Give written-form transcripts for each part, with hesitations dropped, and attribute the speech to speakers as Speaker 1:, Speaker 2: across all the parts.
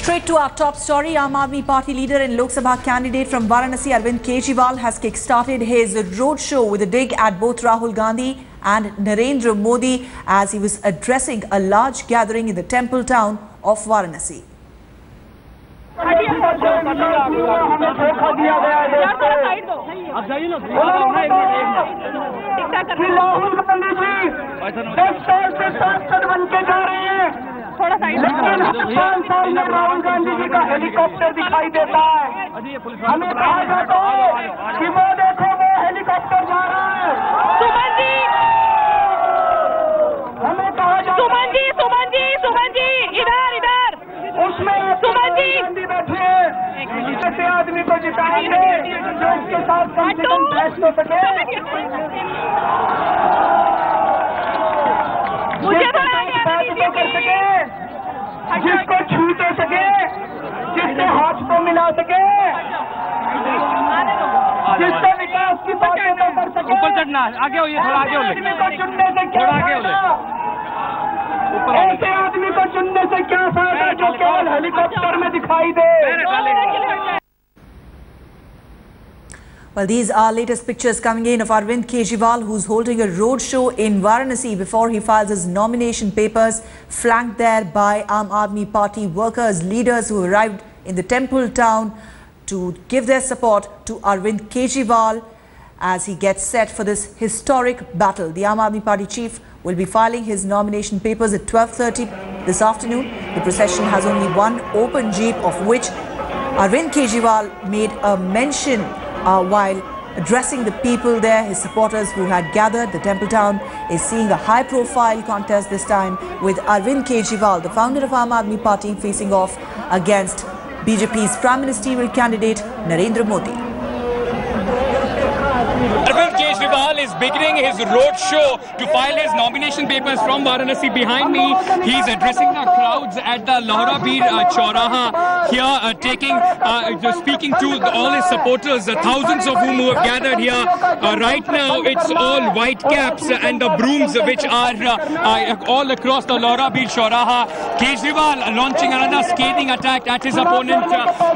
Speaker 1: Straight to our top story, Aam Aadmi Party leader and Lok Sabha candidate from Varanasi, Arvind Kejriwal, has kick-started his roadshow with a dig at both Rahul Gandhi and Narendra Modi as he was addressing a large gathering in the temple town of Varanasi.
Speaker 2: सामने राहुल गांधी जी का helicopter दिखाई देता है। हमें कहा जाता है कि वो देखो वो हेलीकॉप्टर जा रहा है। सुमन जी, हमें कहा जाता है सुमन जी इधर उसमें सुमन जी गांधी बैठे ऐसे आदमी को जिताएंगे जो इसके साथ कम से कम बहस हो सके। मुझे कर सके, जिसको छू तो सके, जिससे हाथ को मिला सके, जिससे विकास की बातें तो कर सके। ऊपर चढ़ना, आगे होइए, थोड़ा आगे होइए। आदमी को चुनने से क्या फायदा? ऐसे आदमी को चुनने से क्या फायदा जो केवल हेलीकॉप्टर में दिखाई दे?
Speaker 1: Well, these are latest pictures coming in of Arvind Kejriwal, who's holding a roadshow in Varanasi before he files his nomination papers, flanked there by Aam Aadmi Party workers, leaders who arrived in the temple town to give their support to Arvind Kejriwal as he gets set for this historic battle. The Aam Aadmi Party chief will be filing his nomination papers at 12:30 this afternoon. The procession has only one open jeep, of which Arvind Kejriwal made a mention while addressing the people there, his supporters who had gathered. The temple town is seeing a high-profile contest this time with Arvind Kejriwal, the founder of Aam Aadmi Party, facing off against BJP's Prime Ministerial candidate Narendra Modi.
Speaker 3: Arvind Kejriwal is beginning his roadshow to file his nomination papers from Varanasi. Behind me, he's addressing the crowds at the Lahorabir Chauraha here, speaking to all his supporters, thousands of whom have gathered here. Right now, it's all white caps and the brooms which are all across the Lahorabir Chauraha. Kejriwal launching another scathing attack at his opponent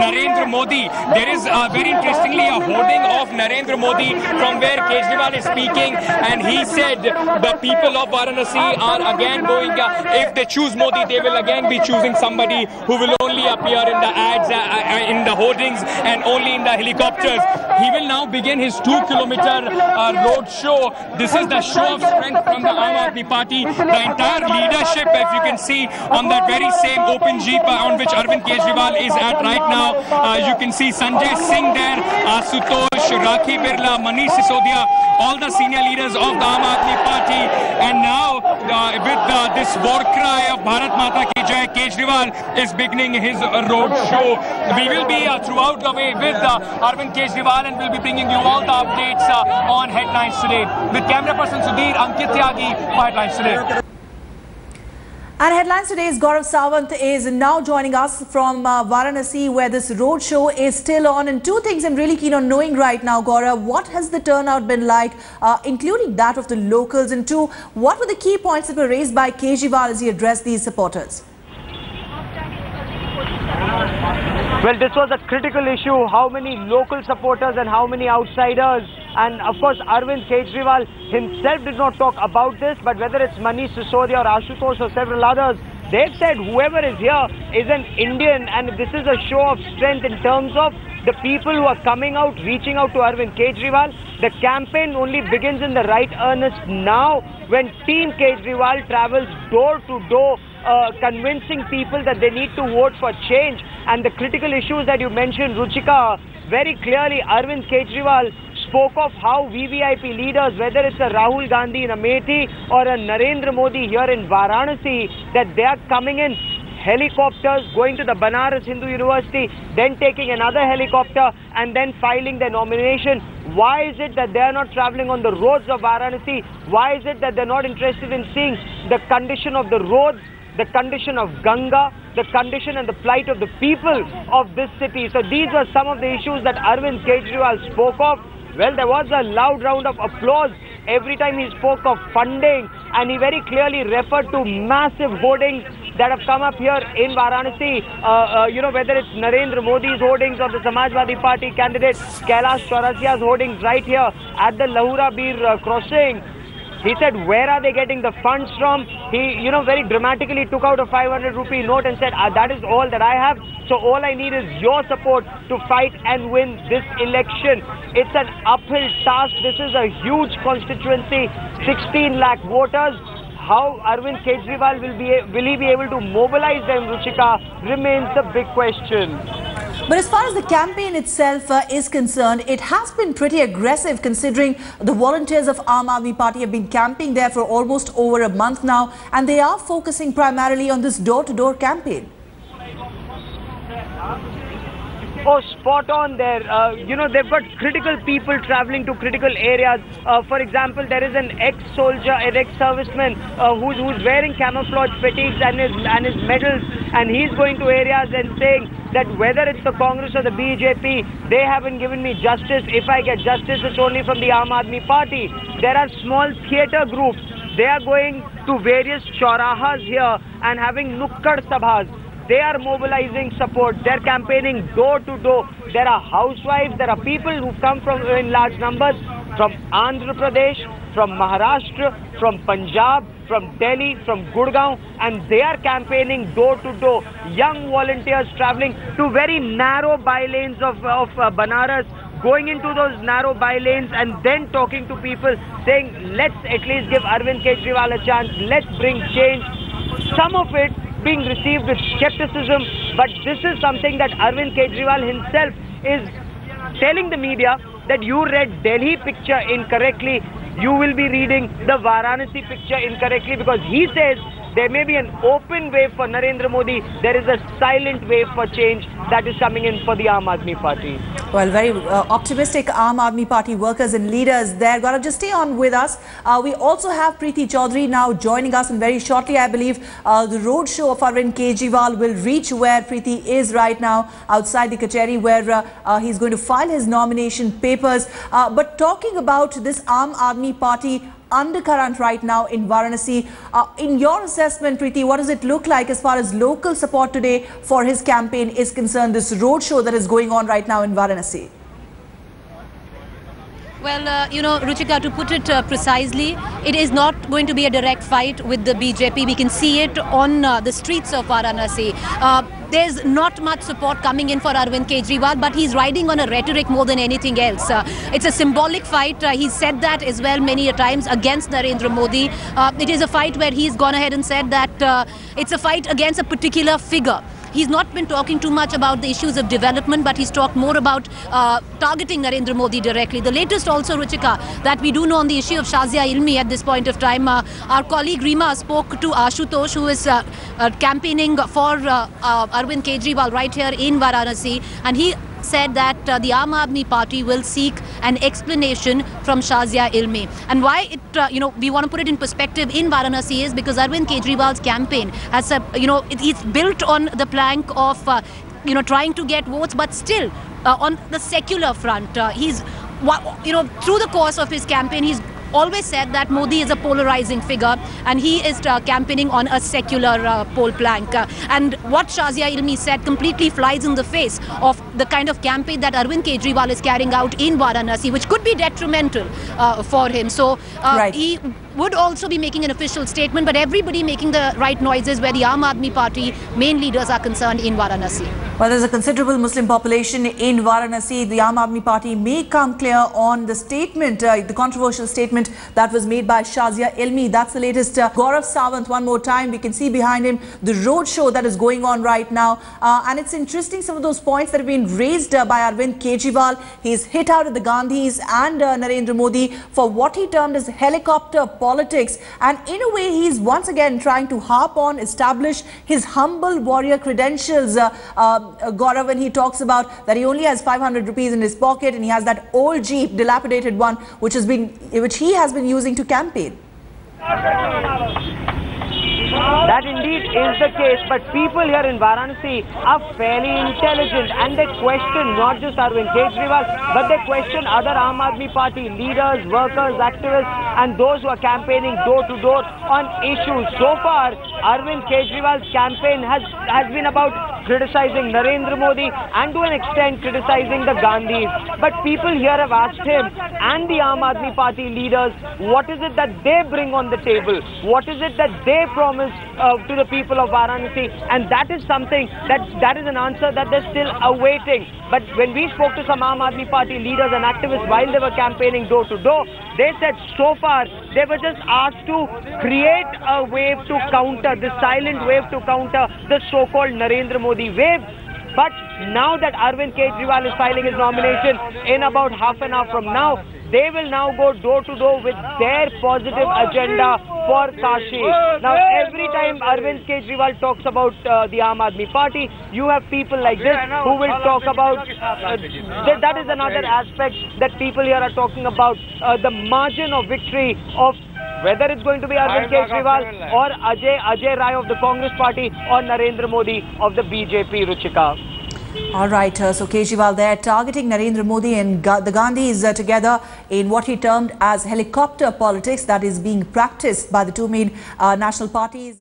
Speaker 3: Narendra Modi. There is very interestingly a hoarding of Narendra Modi from where Kejriwal is speaking, and he said the people of Varanasi are again going, if they choose Modi, they will again be choosing somebody who will only appear in the ads, in the hoardings, and only in the helicopters. He will now begin his 2-kilometer road show. This is the show of strength from the Aam Aadmi Party. The entire leadership, if you can see, on that very same open jeep on which Arvind Kejriwal is at right now. You can see Sanjay Singh there, Asutosh, Rakhi Birla, Manish Sisodia, all the senior leaders of the Aam Aadmi Party. And now, with this war cry of Bharat Mata Ki Jai, Kejriwal is beginning his road show. We will be throughout the way with Arvind Kejriwal, and we'll be bringing you all the updates on Headlines Today. With camera person Sudhir, Ankit Tyagi for Headlines Today.
Speaker 1: And Headlines Today's Gaurav Sawant is now joining us from Varanasi, where this roadshow is still on. And two things I'm really keen on knowing right now, Gaurav. What has the turnout been like, including that of the locals? And two, what were the key points that were raised by Kejriwal as he addressed these supporters?
Speaker 4: Well, this was a critical issue. How many local supporters and how many outsiders? And of course, Arvind Kejriwal himself did not talk about this, but whether it's Manish Sisodia or Ashutosh or several others, they've said whoever is here is an Indian, and this is a show of strength in terms of the people who are coming out, reaching out to Arvind Kejriwal. The campaign only begins in the right earnest now when Team Kejriwal travels door to door, convincing people that they need to vote for change. And the critical issues that you mentioned, Ruchika, very clearly Arvind Kejriwal spoke of how VVIP leaders, whether it's a Rahul Gandhi in Amethi or a Narendra Modi here in Varanasi, that they are coming in helicopters, going to the Banaras Hindu University, then taking another helicopter and then filing their nomination. Why is it that they are not traveling on the roads of Varanasi? Why is it that they're not interested in seeing the condition of the roads, the condition of Ganga, the condition and the plight of the people of this city? So these were some of the issues that Arvind Kejriwal spoke of. Well, there was a loud round of applause every time he spoke of funding, and he very clearly referred to massive hoardings that have come up here in Varanasi, whether it's Narendra Modi's hoardings or the Samajwadi Party candidate Kailash Chaurasia's hoardings right here at the Lahora Bir crossing. He said, where are they getting the funds from? He, very dramatically took out a 500 rupee note and said, that is all that I have. So all I need is your support to fight and win this election. It's an uphill task. This is a huge constituency, 16 lakh voters. How Arvind Kejriwal will he be able to mobilize them, Ruchika, remains the big question.
Speaker 1: But as far as the campaign itself is concerned, it has been pretty aggressive considering the volunteers of Aam Aadmi Party have been camping there for almost over a month now, and they are focusing primarily on this door-to-door campaign.
Speaker 4: Oh, spot on there. They've got critical people traveling to critical areas. For example, there is an ex-soldier, an ex-serviceman who's wearing camouflage fatigues and his medals, and he's going to areas and saying that whether it's the Congress or the BJP, they haven't given me justice. If I get justice, it's only from the Aam Aadmi Party. There are small theatre groups. They are going to various chaurahas here and having nukkad sabhas. They are mobilizing support. They're campaigning door to door. There are housewives. There are people who come from in large numbers from Andhra Pradesh, from Maharashtra, from Punjab, from Delhi, from Gurgaon, and they are campaigning door to door. Young volunteers traveling to very narrow bylanes of Banaras, going into those narrow bylanes and then talking to people, saying, let's at least give Arvind Kejriwal a chance. Let's bring change. Some of it being received with skepticism, but this is something that Arvind Kejriwal himself is telling the media, that you read Delhi picture incorrectly, you will be reading the Varanasi picture incorrectly, because he says there may be an open wave for Narendra Modi, there is a silent wave for change that is coming in for the Aam Aadmi Party.
Speaker 1: Well, very optimistic Aam Aadmi Party workers and leaders there. Gaurav, just stay on with us. We also have Preeti Chaudhary now joining us, and very shortly, I believe, the roadshow of Arvind Kejriwal will reach where Preeti is right now, outside the Kacheri, where he's going to file his nomination papers. But talking about this Aam Aadmi Party undercurrent right now in Varanasi, in your assessment, Preeti, what does it look like as far as local support today for his campaign is concerned, this roadshow that is going on right now in Varanasi?
Speaker 5: Well, Ruchika, to put it precisely, it is not going to be a direct fight with the BJP. We can see it on the streets of Varanasi. There's not much support coming in for Arvind Kejriwal, but he's riding on a rhetoric more than anything else. It's a symbolic fight. He's said that as well many a times against Narendra Modi. It is a fight where he's gone ahead and said that it's a fight against a particular figure. He's not been talking too much about the issues of development, but he's talked more about targeting Narendra Modi directly. The latest also, Ruchika, that we do know on the issue of Shazia Ilmi at this point of time, our colleague Rima spoke to Ashutosh, who is campaigning for Arvind Kejriwal right here in Varanasi, and he said that the Aam Aadmi Party will seek an explanation from Shazia Ilmi. And why it, we want to put it in perspective in Varanasi is because Arvind Kejriwal's campaign has it's built on the plank of, trying to get votes, but still on the secular front. He's, through the course of his campaign, he's always said that Modi is a polarizing figure, and he is campaigning on a secular poll plank. And what Shazia Ilmi said completely flies in the face of the kind of campaign that Arvind Kejriwal is carrying out in Varanasi, which could be detrimental for him. So he would also be making an official statement, but everybody making the right noises where the Aam Aadmi Party main leaders are concerned in Varanasi.
Speaker 1: Well, there's a considerable Muslim population in Varanasi. The Aam Aadmi Party may come clear on the statement, the controversial statement that was made by Shazia Ilmi. That's the latest. Gaurav Sawant, one more time, we can see behind him the roadshow that is going on right now. And it's interesting, some of those points that have been raised by Arvind Kejriwal. He's hit out at the Gandhis and Narendra Modi for what he termed as helicopter politics. And in a way, he's once again trying to harp on, establish his humble warrior credentials. Gaurav, when he talks about that he only has 500 rupees in his pocket and he has that old Jeep, dilapidated one, which he has been using to campaign.
Speaker 4: That indeed is the case, but people here in Varanasi are fairly intelligent and they question not just Arvind Kejriwal, but they question other Aam Aadmi Party leaders, workers, activists and those who are campaigning door to door on issues. So far, Arvind Kejriwal's campaign has been about criticizing Narendra Modi and to an extent criticizing the Gandhis. But people here have asked him and the Aam Aadmi Party leaders, what is it that they bring on the table? What is it that they promise to the people of Varanasi? And that is something that is an answer that they're still awaiting. But when we spoke to some Aam Aadmi Party leaders and activists while they were campaigning door to door, they said so far they were just asked to create a wave to counter, the silent wave to counter the so-called Narendra Modi wave. But now that Arvind Kejriwal is filing his nomination in about half an hour from now, they will now go door to door with their positive agenda for Kashi. Now, every time Arvind Kejriwal talks about the Aam Aadmi Party, you have people like this who will talk about, that is another aspect that people here are talking about, the margin of victory of whether it's going to be Arvind Kejriwal or Ajay Rai of the Congress Party or Narendra Modi of the BJP, Ruchika.
Speaker 1: All right, so Kejriwal there targeting Narendra Modi and the Gandhis together in what he termed as helicopter politics that is being practiced by the two main national parties.